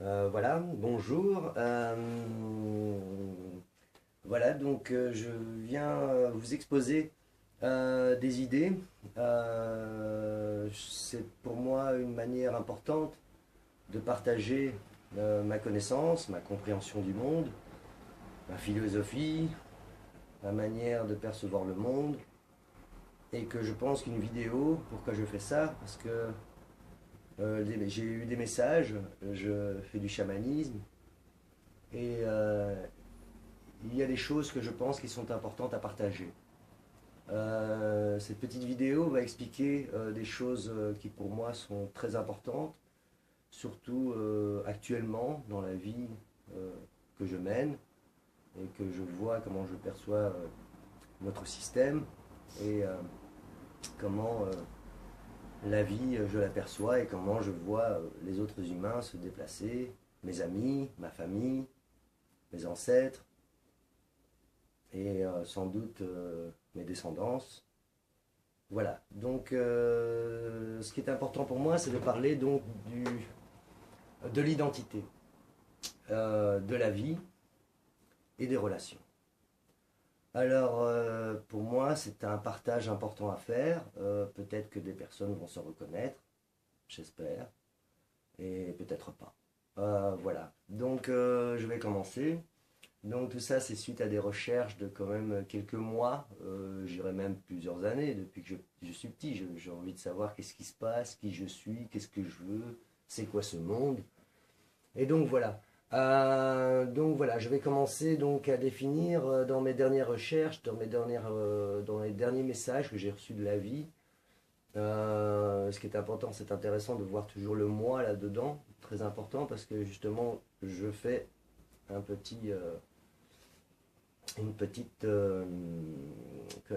Voilà, bonjour. Voilà, donc je viens vous exposer des idées. C'est pour moi une manière importante de partager ma connaissance, ma compréhension du monde, ma philosophie, ma manière de percevoir le monde. Et que je pense qu'une vidéo, pourquoi je fais ça? Parce que j'ai eu des messages, je fais du chamanisme, et il y a des choses que je pense qui sont importantes à partager. Cette petite vidéo va expliquer des choses qui pour moi sont très importantes, surtout actuellement dans la vie euh, que je mène et que je vois comment je perçois notre système et comment la vie je l'aperçois et comment je vois les autres humains se déplacer, mes amis, ma famille, mes ancêtres et sans doute mes descendances. Voilà, donc ce qui est important pour moi, c'est de parler donc de l'identité, de la vie et des relations. Alors, pour moi, c'est un partage important à faire. Peut-être que des personnes vont se reconnaître, j'espère, et peut-être pas. Voilà, donc je vais commencer. Donc tout ça, c'est suite à des recherches de quand même quelques mois, je dirais même plusieurs années, depuis que je suis petit. J'ai envie de savoir qu'est-ce qui se passe, qui je suis, qu'est-ce que je veux, c'est quoi ce monde. Et donc voilà. Donc voilà, je vais commencer donc à définir dans mes dernières recherches, dans les derniers messages que j'ai reçus de la vie. Ce qui est important, c'est intéressant de voir toujours le moi là-dedans, très important parce que justement, je fais un petit, une petite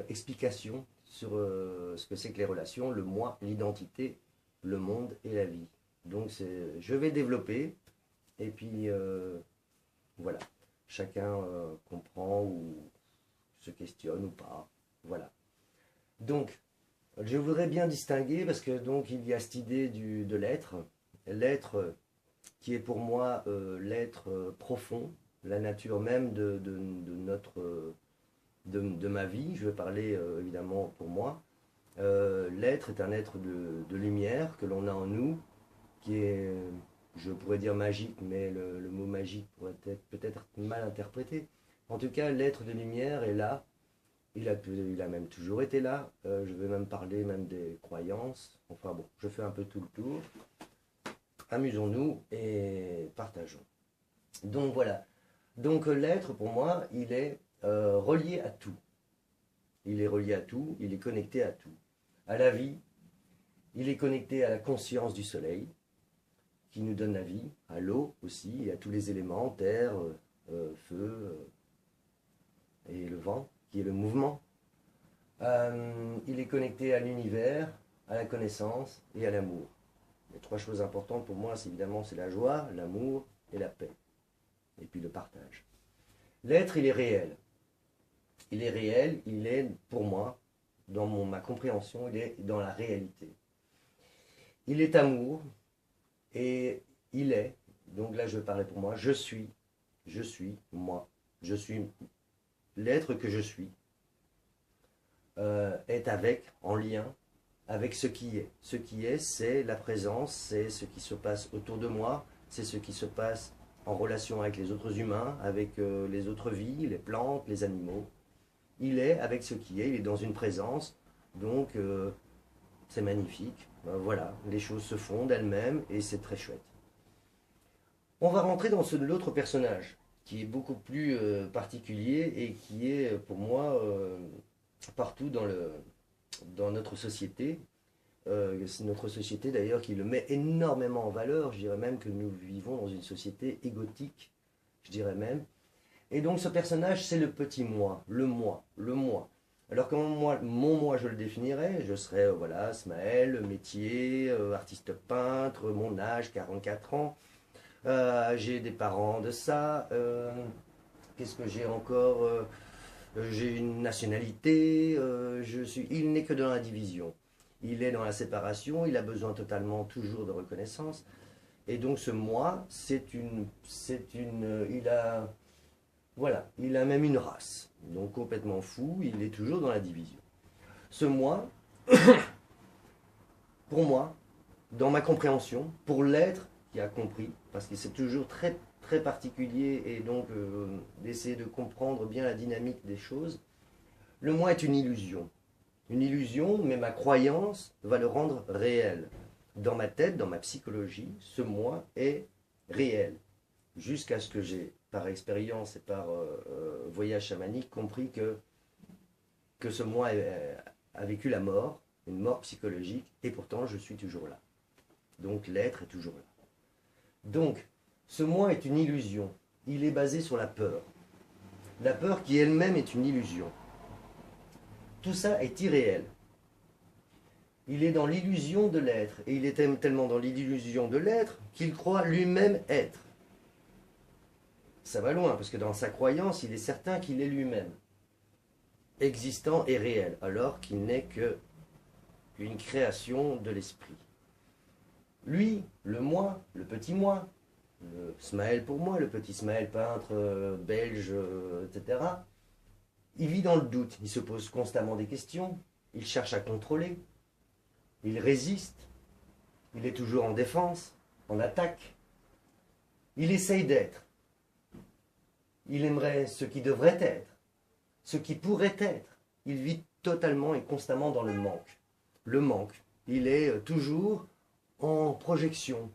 explication sur ce que c'est que les relations, le moi, l'identité, le monde et la vie. Donc je vais développer et puis voilà, chacun comprend ou se questionne ou pas. Voilà. Donc, je voudrais bien distinguer parce que donc il y a cette idée de l'être, l'être qui est pour moi l'être profond, la nature même de notre de ma vie. Je vais parler évidemment pour moi. L'être est un être de lumière que l'on a en nous, qui est, je pourrais dire magique, mais le mot magique pourrait être peut-être mal interprété. En tout cas, l'être de lumière est là. Il a même toujours été là. Je vais même parler même des croyances. Enfin bon, je fais un peu tout le tour. Amusons-nous et partageons. Donc voilà. Donc l'être, pour moi, il est relié à tout. Il est relié à tout, il est connecté à tout. À la vie, il est connecté à la conscience du soleil, qui nous donne la vie, à l'eau aussi, et à tous les éléments, terre, feu et le vent, qui est le mouvement. Il est connecté à l'univers, à la connaissance et à l'amour. Les trois choses importantes pour moi, c'est évidemment c'est la joie, l'amour et la paix. Et puis le partage. L'être, il est réel. Il est réel, il est pour moi, dans ma compréhension, il est dans la réalité. Il est amour et il est, donc là je vais parler pour moi, je suis moi, je suis l'être que je suis, est en lien avec ce qui est. Ce qui est, c'est la présence, c'est ce qui se passe autour de moi, c'est ce qui se passe en relation avec les autres humains, avec les autres vies, les plantes, les animaux. Il est avec ce qui est, il est dans une présence, donc c'est magnifique. Voilà, les choses se font d'elles-mêmes et c'est très chouette. On va rentrer dans l'autre personnage, qui est beaucoup plus particulier et qui est pour moi partout dans notre société. C'est notre société d'ailleurs qui le met énormément en valeur. Je dirais même que nous vivons dans une société égotique, je dirais même. Et donc ce personnage, c'est le petit moi, le moi, le moi. Alors comment moi, mon moi, je le définirais, je serais, voilà, Smaël, métier, artiste peintre, mon âge, 44 ans. J'ai des parents de ça. Qu'est-ce que j'ai encore j'ai une nationalité. Il n'est que dans la division. Il est dans la séparation. Il a besoin totalement toujours de reconnaissance. Et donc ce moi, voilà, il a même une race. Donc complètement fou, il est toujours dans la division. Ce moi, pour moi, dans ma compréhension, pour l'être qui a compris, parce que c'est toujours très, très particulier, et donc d'essayer de comprendre bien la dynamique des choses, le moi est une illusion. Une illusion, mais ma croyance va le rendre réel. Dans ma tête, dans ma psychologie, ce moi est réel. Jusqu'à ce que j'ai, par expérience et par voyage chamanique, compris que ce moi a vécu la mort, une mort psychologique, et pourtant je suis toujours là. Donc l'être est toujours là. Donc, ce moi est une illusion. Il est basé sur la peur. La peur qui elle-même est une illusion. Tout ça est irréel. Il est dans l'illusion de l'être, et il est tellement dans l'illusion de l'être qu'il croit lui-même être. Ça va loin, parce que dans sa croyance, il est certain qu'il est lui-même, existant et réel, alors qu'il n'est qu'une création de l'esprit. Lui, le moi, le petit moi, le Smaël pour moi, le petit Smaël peintre belge, etc., il vit dans le doute, il se pose constamment des questions, il cherche à contrôler, il résiste, il est toujours en défense, en attaque, il essaye d'être, il aimerait ce qui devrait être, ce qui pourrait être, il vit totalement et constamment dans le manque. Le manque, il est toujours en projection.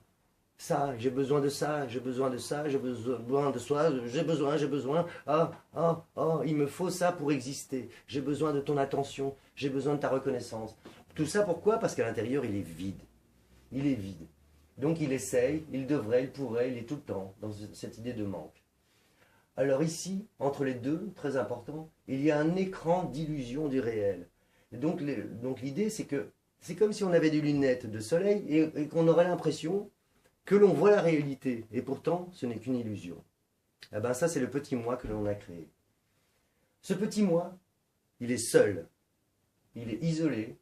Ça, j'ai besoin de ça, j'ai besoin de ça, j'ai besoin de soi, j'ai besoin, il me faut ça pour exister. J'ai besoin de ton attention, j'ai besoin de ta reconnaissance. Tout ça pourquoi? Parce qu'à l'intérieur, il est vide. Il est vide. Donc il essaye, il devrait, il pourrait, il est tout le temps dans cette idée de manque. Alors ici, entre les deux, très important, il y a un écran d'illusion du réel. Et donc l'idée, c'est que c'est comme si on avait des lunettes de soleil et qu'on aurait l'impression que l'on voit la réalité. Et pourtant, ce n'est qu'une illusion. Eh bien ça, c'est le petit moi que l'on a créé. Ce petit moi, il est seul. Il est isolé.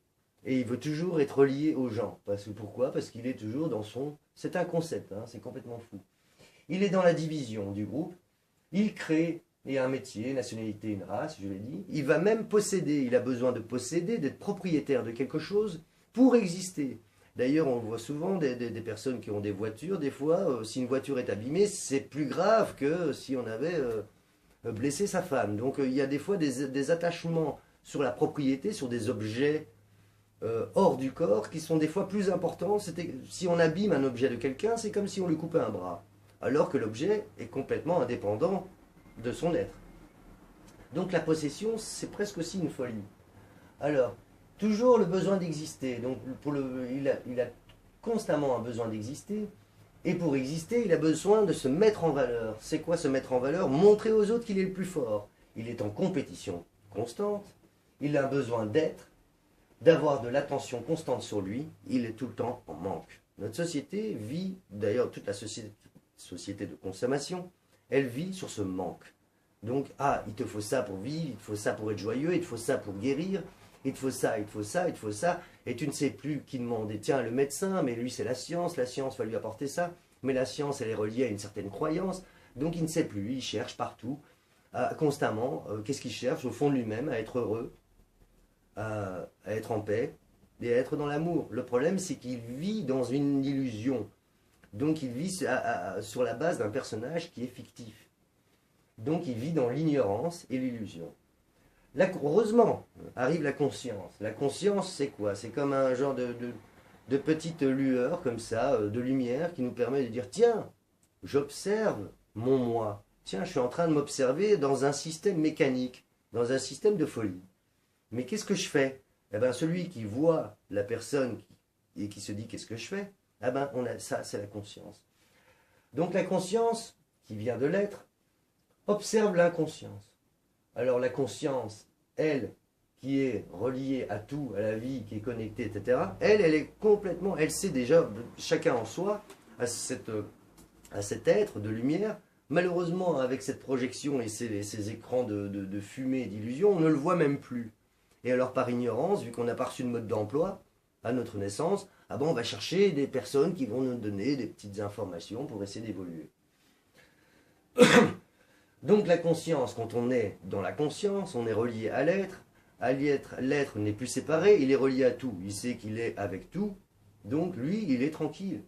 Et il veut toujours être lié aux gens. Pourquoi? Parce qu'il est toujours dans son... C'est un concept, hein, c'est complètement fou. Il est dans la division du groupe. Il crée, et un métier, une nationalité, une race, je l'ai dit. Il va même posséder, il a besoin de posséder, d'être propriétaire de quelque chose pour exister. D'ailleurs, on voit souvent des personnes qui ont des voitures. Des fois, si une voiture est abîmée, c'est plus grave que si on avait blessé sa femme. Donc il y a des fois des attachements sur la propriété, sur des objets hors du corps, qui sont des fois plus importants. Si on abîme un objet de quelqu'un, c'est comme si on lui coupait un bras. Alors que l'objet est complètement indépendant de son être. Donc la possession, c'est presque aussi une folie. Alors, toujours le besoin d'exister. Donc il a constamment un besoin d'exister. Et pour exister, il a besoin de se mettre en valeur. C'est quoi se mettre en valeur? Montrer aux autres qu'il est le plus fort. Il est en compétition constante. Il a besoin d'être, d'avoir de l'attention constante sur lui. Il est tout le temps en manque. Notre société vit, d'ailleurs toute la société de consommation, elle vit sur ce manque. Donc, il te faut ça pour vivre, il te faut ça pour être joyeux, il te faut ça pour guérir, il te faut ça, il te faut ça, il te faut ça, et tu ne sais plus qui demander. Tiens, le médecin, mais lui c'est la science va lui apporter ça, mais la science elle est reliée à une certaine croyance, donc il ne sait plus, il cherche partout, constamment, qu'est-ce qu'il cherche au fond de lui-même? À être heureux, à être en paix, et à être dans l'amour. Le problème c'est qu'il vit dans une illusion, donc il vit sur la base d'un personnage qui est fictif. Donc il vit dans l'ignorance et l'illusion. Heureusement, arrive la conscience. La conscience, c'est quoi? C'est comme un genre de petite lueur, comme ça, de lumière, qui nous permet de dire, tiens, j'observe mon moi. Tiens, je suis en train de m'observer dans un système mécanique, dans un système de folie. Mais qu'est-ce que je fais? Eh bien, celui qui voit la personne et qui se dit, qu'est-ce que je fais? Eh bien, ça, c'est la conscience. Donc la conscience, qui vient de l'être, observe l'inconscience. Alors la conscience, elle, qui est reliée à tout, à la vie, qui est connectée, etc., elle est complètement, elle sait déjà, chacun en soi, à cet être de lumière. Malheureusement, avec cette projection et ces écrans de fumée et d'illusion, on ne le voit même plus. Et alors par ignorance, vu qu'on n'a pas reçu de mode d'emploi, à notre naissance, Ah bon, on va chercher des personnes qui vont nous donner des petites informations pour essayer d'évoluer. Donc la conscience, quand on est dans la conscience, on est relié à l'être. À l'être n'est plus séparé, il est relié à tout. Il sait qu'il est avec tout, donc lui, il est tranquille.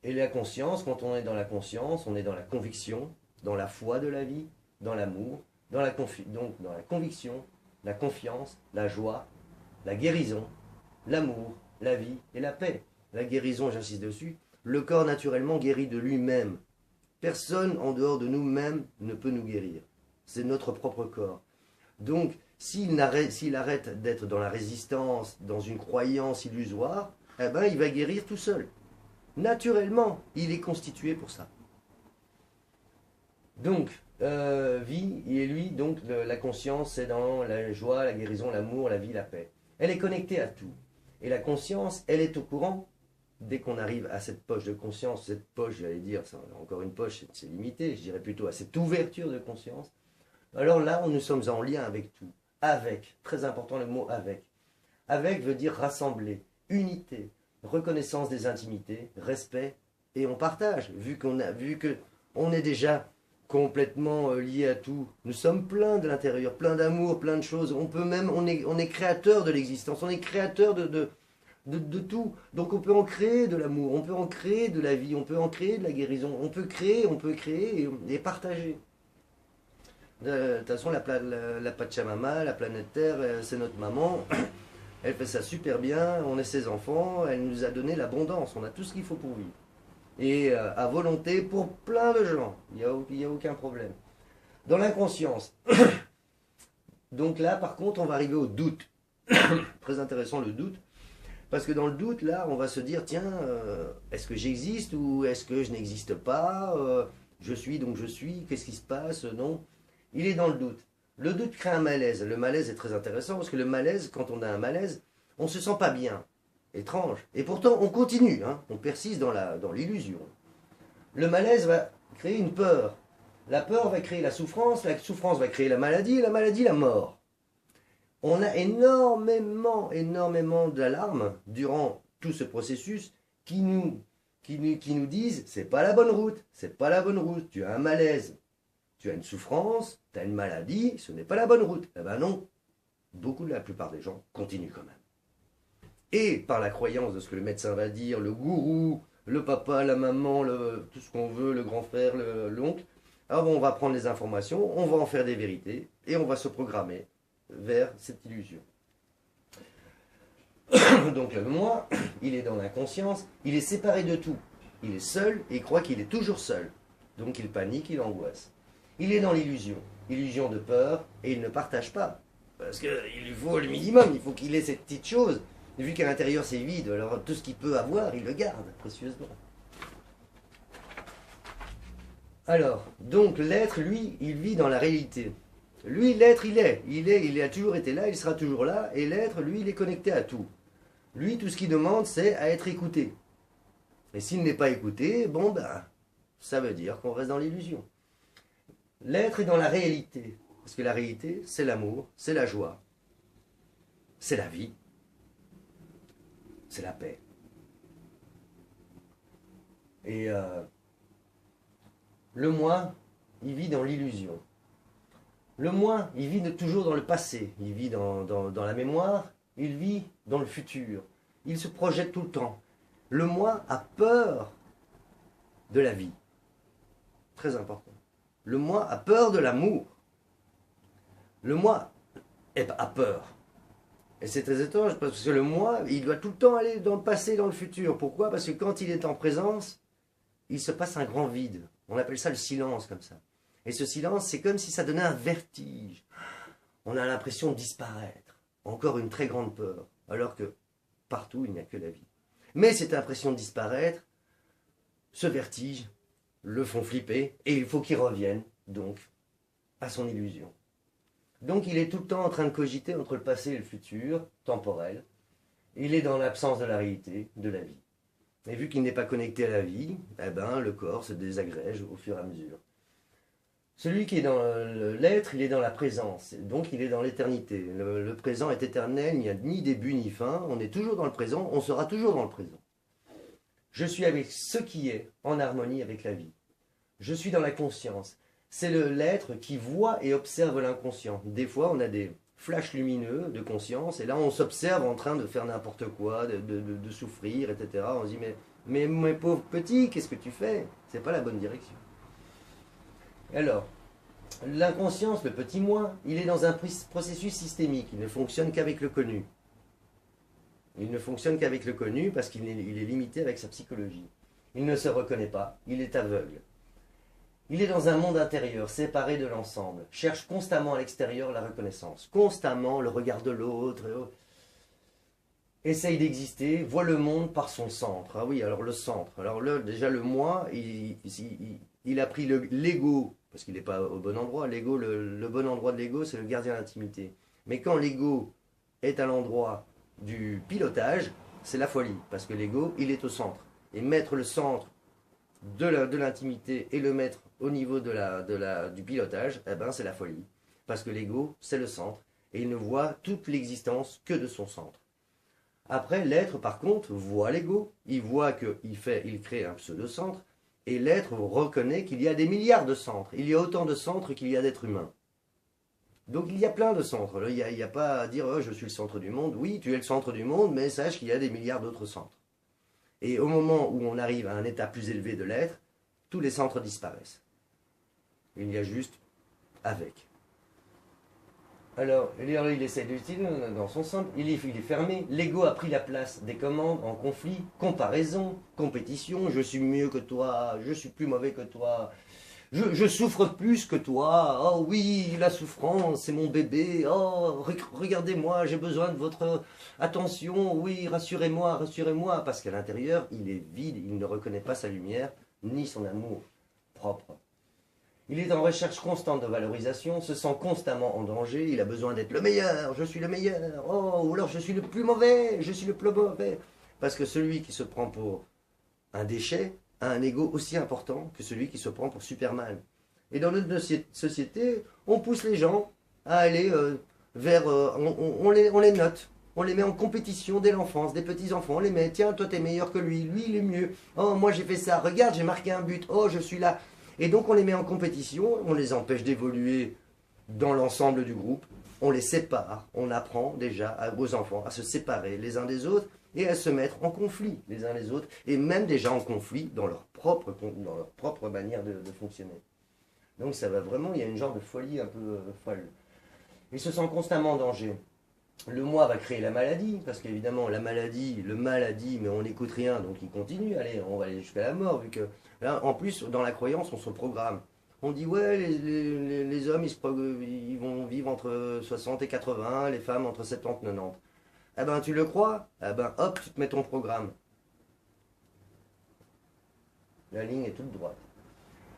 Et la conscience, quand on est dans la conscience, on est dans la conviction, dans la foi de la vie, dans l'amour, donc dans la conviction, la confiance, la joie, la guérison, l'amour, la vie et la paix. La guérison, j'insiste dessus, le corps naturellement guérit de lui-même. Personne en dehors de nous-mêmes ne peut nous guérir. C'est notre propre corps. Donc, s'il arrête d'être dans la résistance, dans une croyance illusoire, eh ben, il va guérir tout seul. Naturellement, il est constitué pour ça. Donc, vie, et lui, donc la conscience, c'est dans la joie, la guérison, l'amour, la vie, la paix. Elle est connectée à tout. Et la conscience, elle est au courant. Dès qu'on arrive à cette poche de conscience, cette poche, j'allais dire, encore une poche, c'est limité, je dirais plutôt à cette ouverture de conscience, alors là, nous sommes en lien avec tout. Avec, très important le mot avec. Avec veut dire rassembler, unité, reconnaissance des intimités, respect, et on partage, vu que on est déjà complètement lié à tout. Nous sommes pleins de l'intérieur, pleins d'amour, plein de choses. On est créateur de l'existence, on est créateur de tout. Donc on peut en créer de l'amour, on peut en créer de la vie, on peut en créer de la guérison. On peut créer et partager. De toute façon, la Pachamama, la planète Terre, c'est notre maman. Elle fait ça super bien, on est ses enfants, elle nous a donné l'abondance, on a tout ce qu'il faut pour vivre. Et à volonté pour plein de gens, il n'y a aucun problème. Dans l'inconscience, donc là par contre on va arriver au doute. Très intéressant le doute, parce que dans le doute là on va se dire tiens, est-ce que j'existe ou est-ce que je n'existe pas, je suis donc je suis, qu'est-ce qui se passe, non. Il est dans le doute. Le doute crée un malaise. Le malaise est très intéressant parce que le malaise, quand on a un malaise, on ne se sent pas bien. Étrange. Et pourtant, on continue, hein, on persiste dans l'illusion. Le malaise va créer une peur. La peur va créer la souffrance va créer la maladie, et la maladie, la mort. On a énormément d'alarmes durant tout ce processus qui nous disent c'est pas la bonne route, c'est pas la bonne route, tu as un malaise. Tu as une souffrance, tu as une maladie, ce n'est pas la bonne route. Eh ben non, la plupart des gens continuent quand même. Et par la croyance de ce que le médecin va dire, le gourou, le papa, la maman, tout ce qu'on veut, le grand frère, l'oncle, alors on va prendre les informations, on va en faire des vérités, et on va se programmer vers cette illusion. Donc le moi, il est dans l'inconscience, il est séparé de tout. Il est seul et il croit qu'il est toujours seul. Donc il panique, il angoisse. Il est dans l'illusion, illusion de peur, et il ne partage pas. Parce qu'il lui faut le minimum, il faut qu'il ait cette petite chose. Et vu qu'à l'intérieur c'est vide, alors tout ce qu'il peut avoir, il le garde précieusement. Alors, donc l'être, lui, il vit dans la réalité. Lui, l'être, il a toujours été là, il sera toujours là, et l'être, lui, il est connecté à tout. Lui, tout ce qu'il demande, c'est à être écouté. Et s'il n'est pas écouté, bon ben, ça veut dire qu'on reste dans l'illusion. L'être est dans la réalité, parce que la réalité, c'est l'amour, c'est la joie, c'est la vie, c'est la paix. Et le moi, il vit dans l'illusion. Le moi, il vit toujours dans le passé, il vit dans la mémoire, il vit dans le futur, il se projette tout le temps. Le moi a peur de la vie, très important. Le moi a peur de l'amour. Le moi a peur. Et c'est très étrange parce que le moi, il doit tout le temps aller dans le passé et dans le futur. Pourquoi? Parce que quand il est en présence, il se passe un grand vide. On appelle ça le silence comme ça. Et ce silence, c'est comme si ça donnait un vertige. On a l'impression de disparaître. Encore une très grande peur. Alors que partout, il n'y a que la vie. Mais cette impression de disparaître, ce vertige, le font flipper et il faut qu'il revienne donc à son illusion. Donc il est tout le temps en train de cogiter entre le passé et le futur, temporel. Il est dans l'absence de la réalité, de la vie. Et vu qu'il n'est pas connecté à la vie, eh ben, le corps se désagrège au fur et à mesure. Celui qui est dans l'être, il est dans la présence, donc il est dans l'éternité. Le présent est éternel, il n'y a ni début ni fin, on est toujours dans le présent, on sera toujours dans le présent. Je suis avec ce qui est, en harmonie avec la vie. Je suis dans la conscience. C'est l'être qui voit et observe l'inconscient. Des fois, on a des flashs lumineux de conscience, et là, on s'observe en train de faire n'importe quoi, de souffrir, etc. On se dit, mais pauvre petit, qu'est-ce que tu fais? C'est pas la bonne direction. Alors, l'inconscience, le petit moi, il est dans un processus systémique. Il ne fonctionne qu'avec le connu. Il ne fonctionne qu'avec le connu parce qu'il est limité avec sa psychologie. Il ne se reconnaît pas, il est aveugle. Il est dans un monde intérieur, séparé de l'ensemble, cherche constamment à l'extérieur la reconnaissance, constamment le regard de l'autre, essaye d'exister, voit le monde par son centre. Ah oui, alors le centre. Alors là, déjà le moi, il a pris l'ego, parce qu'il n'est pas au bon endroit. L'ego, le bon endroit de l'ego, c'est le gardien d'intimité. Mais quand l'ego est à l'endroit du pilotage, c'est la folie, parce que l'ego, il est au centre. Et mettre le centre de l'intimité et le mettre au niveau du pilotage, eh ben, c'est la folie. Parce que l'ego, c'est le centre, et il ne voit toute l'existence que de son centre. Après, l'être, par contre, voit l'ego, il voit qu'il crée un pseudo-centre, et l'être reconnaît qu'il y a des milliards de centres. Il y a autant de centres qu'il y a d'êtres humains. Donc il y a plein de centres. Il n'y a pas à dire oh, je suis le centre du monde. Oui, tu es le centre du monde, mais sache qu'il y a des milliards d'autres centres. Et au moment où on arrive à un état plus élevé de l'être, tous les centres disparaissent. Il y a juste avec. Alors, il essaie d'utiliser dans son centre, il est fermé. L'ego a pris la place des commandes en conflit, comparaison, compétition. Je suis mieux que toi, je suis plus mauvais que toi. Je souffre plus que toi. Oh oui, la souffrance, c'est mon bébé. Oh, regardez-moi, j'ai besoin de votre attention. Oui, rassurez-moi, rassurez-moi. Parce qu'à l'intérieur, il est vide, il ne reconnaît pas sa lumière, ni son amour propre. Il est en recherche constante de valorisation, se sent constamment en danger, il a besoin d'être le meilleur, je suis le meilleur. Oh, ou alors je suis le plus mauvais, je suis le plus mauvais. Parce que celui qui se prend pour un déchet a un ego aussi important que celui qui se prend pour Superman. Et dans notre société, on pousse les gens à aller vers... on les note, on les met en compétition dès l'enfance, des petits-enfants, on les met, tiens, toi t'es meilleur que lui il est mieux. Oh, moi j'ai fait ça, regarde, j'ai marqué un but, oh, je suis là. Et donc on les met en compétition, on les empêche d'évoluer dans l'ensemble du groupe, on les sépare, on apprend déjà aux enfants à se séparer les uns des autres, et à se mettre en conflit les uns les autres, et même déjà en conflit dans leur propre manière de fonctionner. Donc ça va vraiment, il y a une genre de folie un peu folle. Ils se sentent constamment en danger. Le moi va créer la maladie, parce qu'évidemment la maladie, le mal a dit, mais on n'écoute rien, donc il continue, allez, on va aller jusqu'à la mort, vu que là, en plus, dans la croyance, on se programme. On dit, ouais, les hommes, ils vont vivre entre 60 et 80, les femmes entre 70 et 90. Eh ben, tu le crois? Eh ben, hop, tu te mets ton programme. La ligne est toute droite.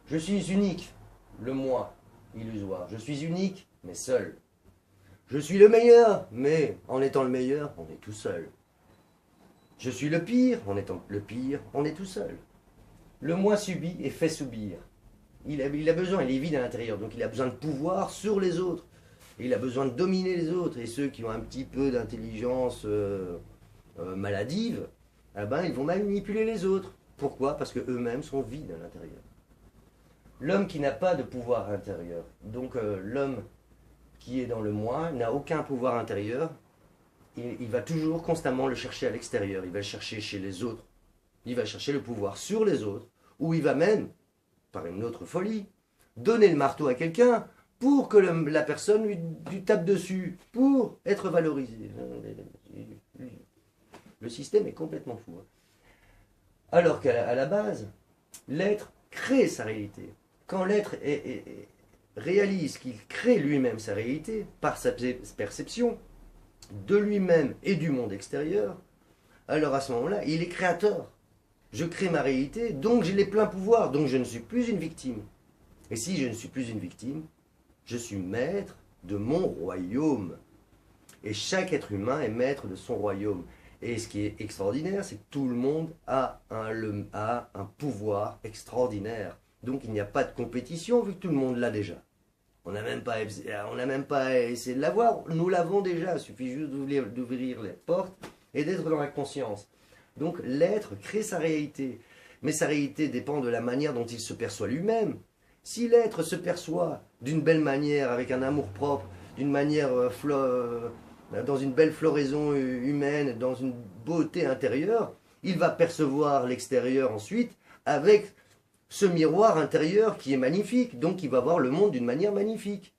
Je suis unique, le moi, illusoire. Je suis unique, mais seul. Je suis le meilleur, mais en étant le meilleur, on est tout seul. Je suis le pire, en étant le pire, on est tout seul. Le moi subit et fait subir. Il a besoin, il est vide à l'intérieur, donc il a besoin de pouvoir sur les autres. Il a besoin de dominer les autres. Et ceux qui ont un petit peu d'intelligence maladive, eh ben, ils vont manipuler les autres. Pourquoi? Parce qu'eux-mêmes sont vides à l'intérieur. L'homme qui n'a pas de pouvoir intérieur, donc l'homme qui est dans le moi, n'a aucun pouvoir intérieur, il va toujours constamment le chercher à l'extérieur. Il va le chercher chez les autres. Il va chercher le pouvoir sur les autres, ou il va même, par une autre folie, donner le marteau à quelqu'un pour que la personne lui tape dessus, pour être valorisé. Le système est complètement fou. Alors qu'à la base, l'être crée sa réalité. Quand l'être réalise qu'il crée lui-même sa réalité, par sa perception, de lui-même et du monde extérieur, alors à ce moment-là, il est créateur. Je crée ma réalité, donc j'ai les pleins pouvoirs, donc je ne suis plus une victime. Et si je ne suis plus une victime, je suis maître de mon royaume. Et chaque être humain est maître de son royaume. Et ce qui est extraordinaire, c'est que tout le monde a un pouvoir extraordinaire. Donc il n'y a pas de compétition vu que tout le monde l'a déjà. On n'a même pas essayé de l'avoir, nous l'avons déjà, il suffit juste d'ouvrir les portes et d'être dans la conscience. Donc l'être crée sa réalité, mais sa réalité dépend de la manière dont il se perçoit lui-même. Si l'être se perçoit d'une belle manière, avec un amour propre, d'une manière dans une belle floraison humaine, dans une beauté intérieure, il va percevoir l'extérieur ensuite avec ce miroir intérieur qui est magnifique, donc il va voir le monde d'une manière magnifique.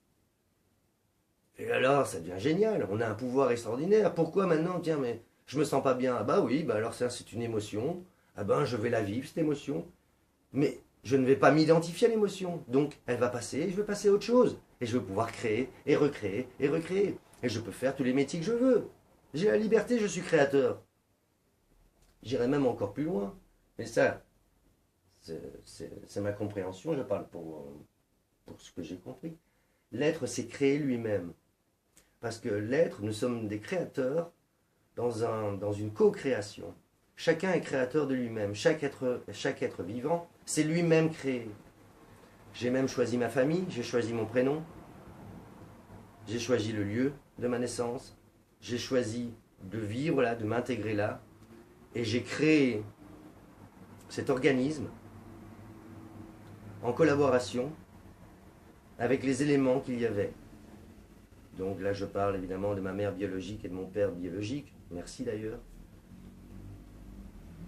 Et alors, ça devient génial, on a un pouvoir extraordinaire. Pourquoi maintenant, tiens, mais je me sens pas bien? Ah bah oui, bah alors ça c'est une émotion, ah ben je vais la vivre cette émotion, mais je ne vais pas m'identifier à l'émotion, donc elle va passer, et je vais passer à autre chose, et je vais pouvoir créer, et recréer, et recréer, et je peux faire tous les métiers que je veux. J'ai la liberté, je suis créateur. J'irai même encore plus loin, mais ça, c'est ma compréhension, je parle pour ce que j'ai compris. L'être, c'est créer lui-même. Parce que l'être, nous sommes des créateurs dans une co-création. Chacun est créateur de lui-même. Chaque être vivant, c'est lui-même créé. J'ai même choisi ma famille, j'ai choisi mon prénom, j'ai choisi le lieu de ma naissance, j'ai choisi de vivre là, de m'intégrer là, et j'ai créé cet organisme en collaboration avec les éléments qu'il y avait. Donc là, je parle évidemment de ma mère biologique et de mon père biologique. Merci d'ailleurs.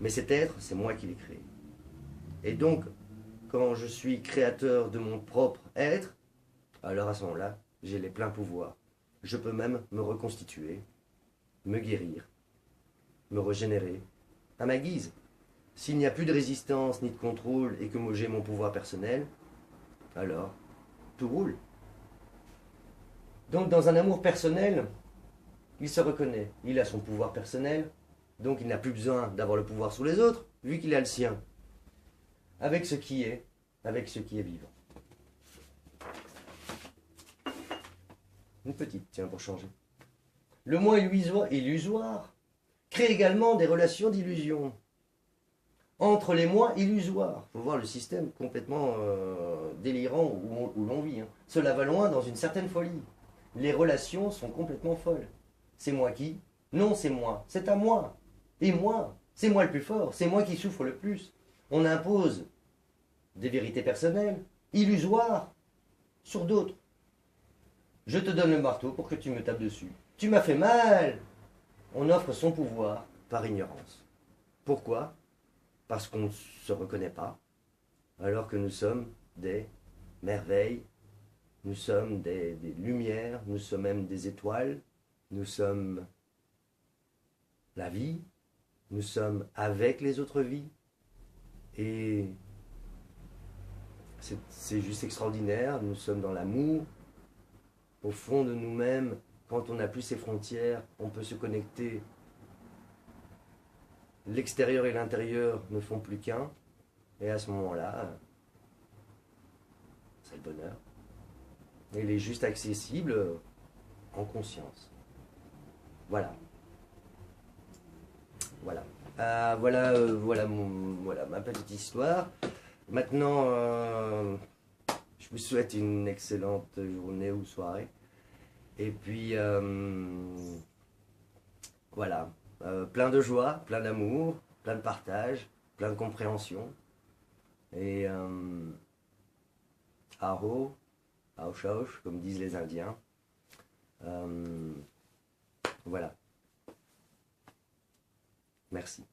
Mais cet être, c'est moi qui l'ai créé. Et donc, quand je suis créateur de mon propre être, alors à ce moment-là, j'ai les pleins pouvoirs. Je peux même me reconstituer, me guérir, me régénérer, à ma guise. S'il n'y a plus de résistance ni de contrôle et que moi j'ai mon pouvoir personnel, alors tout roule. Donc dans un amour personnel, il se reconnaît, il a son pouvoir personnel, donc il n'a plus besoin d'avoir le pouvoir sur les autres, vu qu'il a le sien, avec ce qui est vivant. Une petite, tiens, pour changer. Le moi illusoire crée également des relations d'illusion. Entre les moi illusoires, il faut voir le système complètement délirant où l'on vit. Cela va loin dans une certaine folie. Les relations sont complètement folles. C'est moi qui? Non, c'est moi. C'est à moi. Et moi, c'est moi le plus fort. C'est moi qui souffre le plus. On impose des vérités personnelles, illusoires, sur d'autres. Je te donne le marteau pour que tu me tapes dessus. Tu m'as fait mal. On offre son pouvoir par ignorance. Pourquoi? Parce qu'on ne se reconnaît pas, alors que nous sommes des merveilles, nous sommes des lumières, nous sommes même des étoiles, nous sommes la vie, nous sommes avec les autres vies, et c'est juste extraordinaire, nous sommes dans l'amour, au fond de nous-mêmes, quand on n'a plus ces frontières, on peut se connecter. L'extérieur et l'intérieur ne font plus qu'un, et à ce moment-là, c'est le bonheur. Et il est juste accessible en conscience. Voilà. Voilà. Voilà ma petite histoire. Maintenant, je vous souhaite une excellente journée ou soirée. Et puis, voilà. Plein de joie, plein d'amour, plein de partage, plein de compréhension. Et Aho, Aoshaush, comme disent les Indiens. Voilà. Merci.